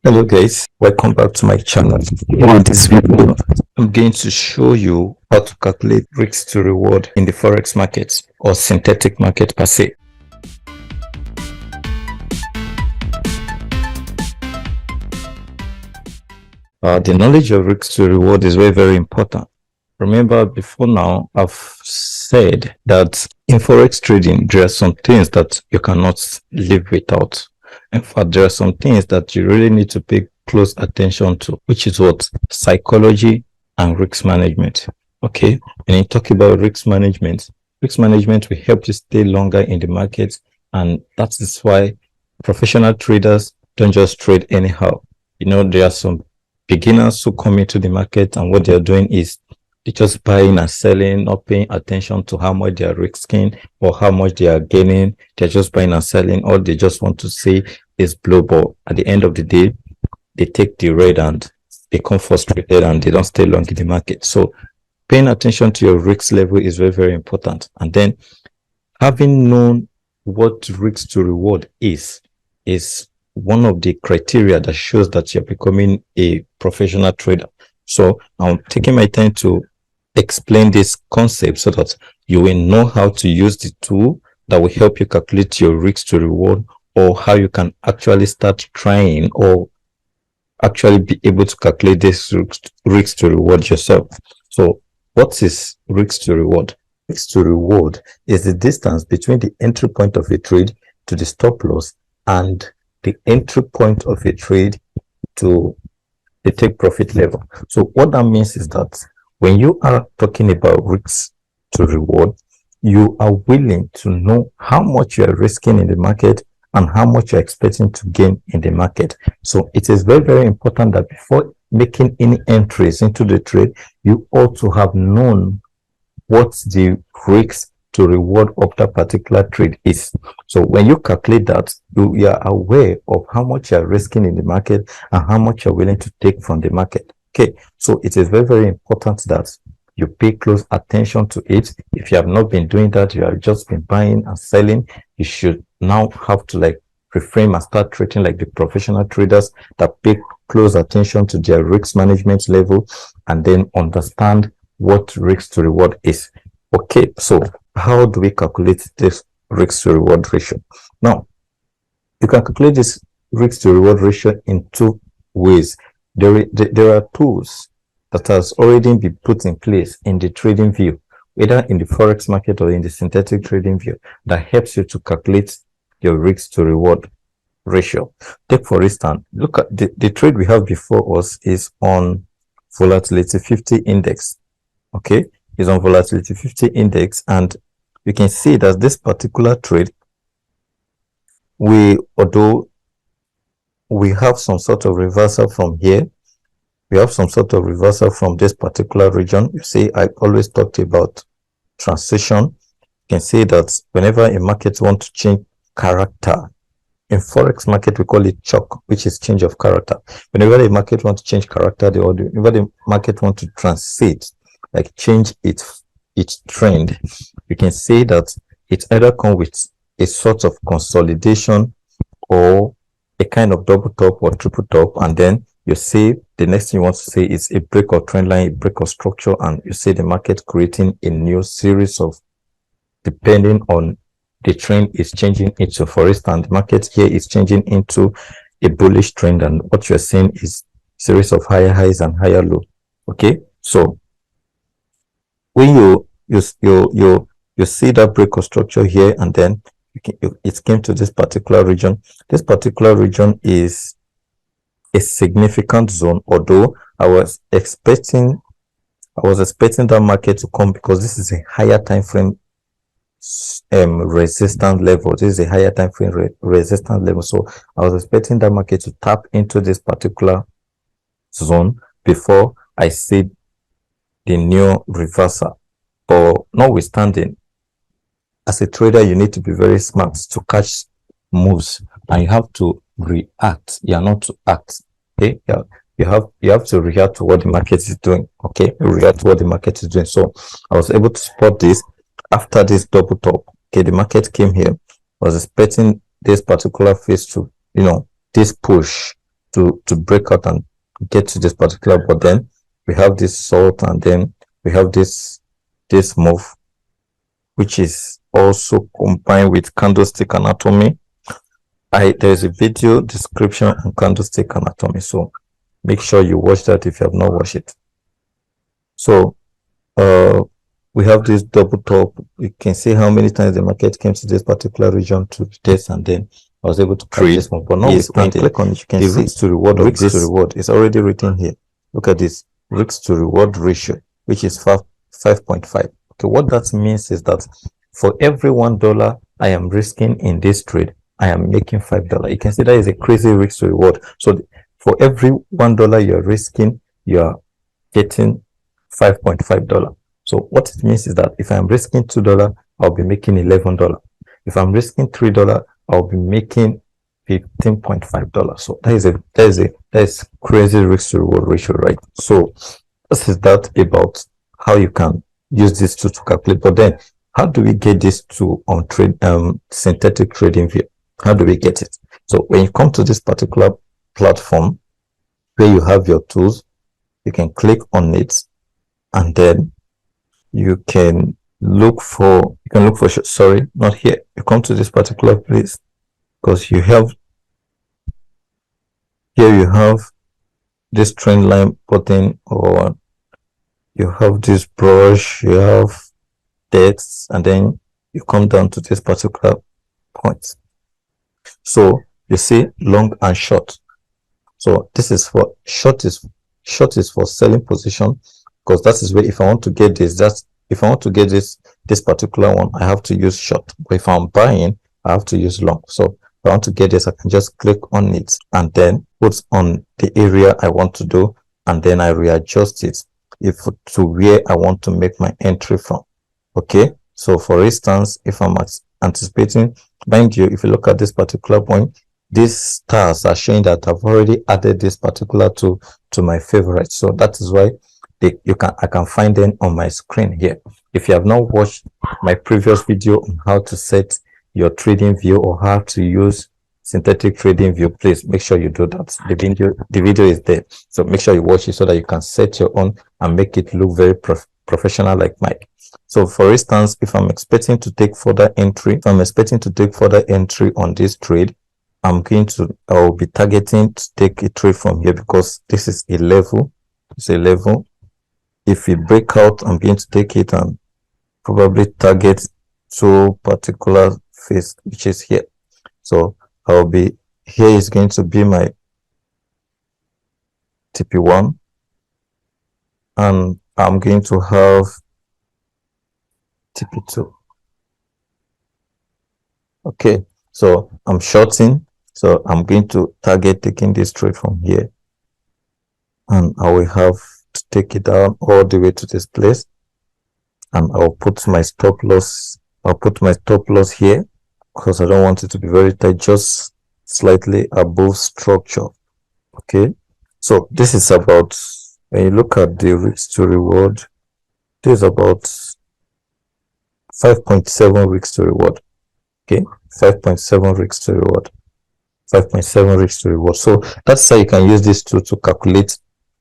Hello guys, welcome back to my channel. In this video, I'm going to show you how to calculate risk to reward in the forex market or synthetic market per se. The knowledge of risk to reward is very, very important. Remember, before now, I've said that in forex trading, there are some things that you cannot live without. In fact, there are some things that you really need to pay close attention to, which is what? Psychology and risk management. Okay, when you talk about risk management will help you stay longer in the market, and that is why professional traders don't just trade anyhow. You know, there are some beginners who come into the market and what they're doing is they're just buying and selling, not paying attention to how much they are risking or how much they are gaining. They're just buying and selling. All they just want to see is blow ball. At the end of the day, they take the red and they become frustrated and they don't stay long in the market. So paying attention to your risk level is very, very important. And then having known what risk to reward is one of the criteria that shows that you're becoming a professional trader. So I'm taking my time to explain this concept so that you will know how to use the tool that will help you calculate your risk to reward, or how you can actually start trying or actually be able to calculate this risk to reward yourself. So what is risk to reward? Risk to reward is the distance between the entry point of a trade to the stop loss and the entry point of a trade to the take profit level. So what that means is that when you are talking about risk to reward, you are willing to know how much you are risking in the market and how much you're expecting to gain in the market. So it is very, very important that before making any entries into the trade, you ought to have known what the risk to reward of that particular trade is. So when you calculate that, you are aware of how much you're risking in the market and how much you're willing to take from the market. Okay, so it is very, very important that you pay close attention to it. If you have not been doing that, you have just been buying and selling, you should now have to reframe and start trading like the professional traders that pay close attention to their risk management level and then understand what risk to reward is. Okay, so how do we calculate this risk to reward ratio? Now, you can calculate this risk to reward ratio in two ways. There are tools that has already been put in place in the Tradingview, either in the forex market or in the synthetic Tradingview, that helps you to calculate your risk to reward ratio. Take for instance, look at the trade we have before us is on volatility 50 index. Okay, is on volatility 50 index, and you can see that this particular trade, although we have some sort of reversal from here, we have some sort of reversal from this particular region. You see, I always talked about transition. You can see that whenever a market wants to change character, in forex market we call it chalk, which is change of character. Whenever the market wants to change character, whenever the market wants to transit, like change its trend, you can see that it either comes with a sort of consolidation or a kind of double top or triple top, and then you see the next thing you want to say is a break of trend line, a break of structure, and you see the market creating a new series of, depending on the trend is changing into. For instance, the market here is changing into a bullish trend, and what you're seeing is series of higher highs and higher low. Okay, so when you see that break of structure here, and then it came to this particular region. This particular region is a significant zone, although I was expecting that market to come because this is a higher time frame resistance level. This is a higher time frame resistance level. So I was expecting that market to tap into this particular zone before I see the new reversal. But notwithstanding, as a trader, you need to be very smart to catch moves, and you have to react. You are not to act. Okay, you have to react to what the market is doing. Okay, react to what the market is doing. So I was able to spot this after this double top. Okay, the market came here. I was expecting this particular phase to, this push to break out and get to this particular, but then we have this salt, and then we have this move, which is also combined with candlestick anatomy. There's a video description on candlestick anatomy, so make sure you watch that if you have not watched it. So we have this double top. You can see how many times the market came to this particular region to test, and then I was able to create this one. But now when you click on it, you can see risk to reward of this reward is already written here. Look at this risk to reward ratio, which is 5.5. Okay, what that means is that for every $1 I am risking in this trade, I am making $5. You can see that is a crazy risk to reward. So for every $1 you're risking, you're getting $5.5. So what it means is that if I'm risking $2, I'll be making $11. If I'm risking $3, I'll be making $15.5. So that is crazy risk to reward ratio, right? So this is that about how you can use this tool to calculate. But then how do we get this tool on synthetic trading view? How do we get it? So when you come to this particular platform where you have your tools, you can click on it, and then you can look for, sorry, not here. You come to this particular place because you have, here you have this trend line button, or you have this brush, you have text, and then you come down to this particular point. So you see long and short. So this is for short is for selling position, because that is where if I want to get this, if I want to get this particular one, I have to use short. But if I'm buying, I have to use long. So if I want to get this, I can just click on it and then put on the area I want to do, and then I readjust it to where I want to make my entry from. Okay, so for instance, if I'm anticipating, mind you, if you look at this particular point, these stars are showing that I've already added this particular to my favorite. So that is why I can find them on my screen here. If you have not watched my previous video on how to set your trading view or how to use synthetic trading view, please make sure you do that. The video is there, so make sure you watch it so that you can set your own and make it look very professional like Mike. So for instance, if I'm expecting to take further entry, on this trade, I'll be targeting to take a trade from here, because this is a level. It's a level. If we break out, I'm going to take it and probably target two particular phase, which is here. So I'll be, here is going to be my TP1, and I'm going to have TP2. Okay, so I'm shorting, so I'm going to target taking this trade from here, and I will have to take it down all the way to this place, and I'll put my stop loss. I'll put my stop loss here because I don't want it to be very tight, just slightly above structure. Okay, so this is about, when you look at the risk to reward, this is about 5.7 risk to reward. Okay, 5.7 risk to reward. 5.7 risk to reward. So that's how you can use this tool to calculate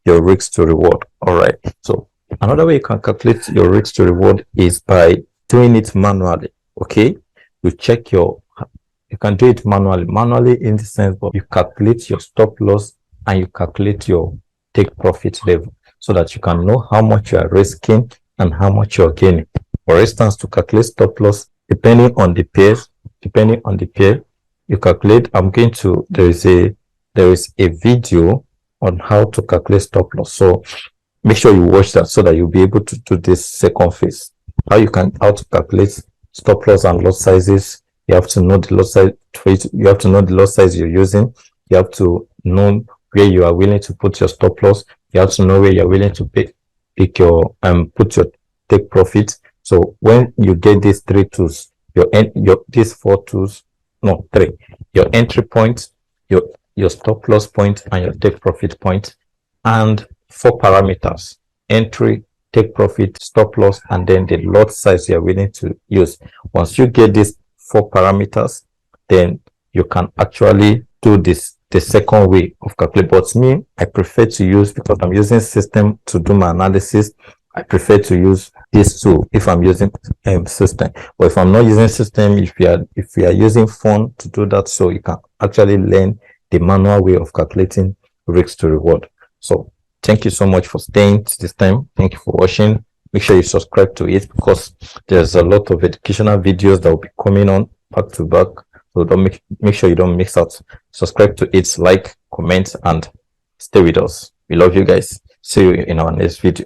your risk to reward. All right, so another way you can calculate your risk to reward is by doing it manually. Okay, you can do it manually in the sense, but you calculate your stop loss and you calculate your take profit level, so that you can know how much you are risking and how much you're gaining. For instance, to calculate stop loss, depending on the pair, you calculate. There is a video on how to calculate stop loss, so make sure you watch that so that you'll be able to do this second phase. How to calculate stop loss and lot sizes. You have to know the lot size. You have to know the lot size you're using. You have to know where you are willing to put your stop loss. You have to know where you're willing to put your take profit. So when you get these three tools, these four tools, no, three, your entry point, your stop loss point, and your take profit point, and 4 parameters: entry, take profit, stop loss, and then the lot size you're willing to use. Once you get these 4 parameters, then you can actually do this the second way of calculating. But me, I prefer to use, because I'm using system to do my analysis, I prefer to use this tool if I'm using system. But if I'm not using system, if you are using phone to do that, so you can actually learn the manual way of calculating risk to reward. So thank you so much for staying to this time. Thank you for watching. Make sure you subscribe to it, because there's a lot of educational videos that will be coming on back to back. So don't make sure you don't miss out. Subscribe to it, like, comment, and stay with us. We love you guys. See you in our next video.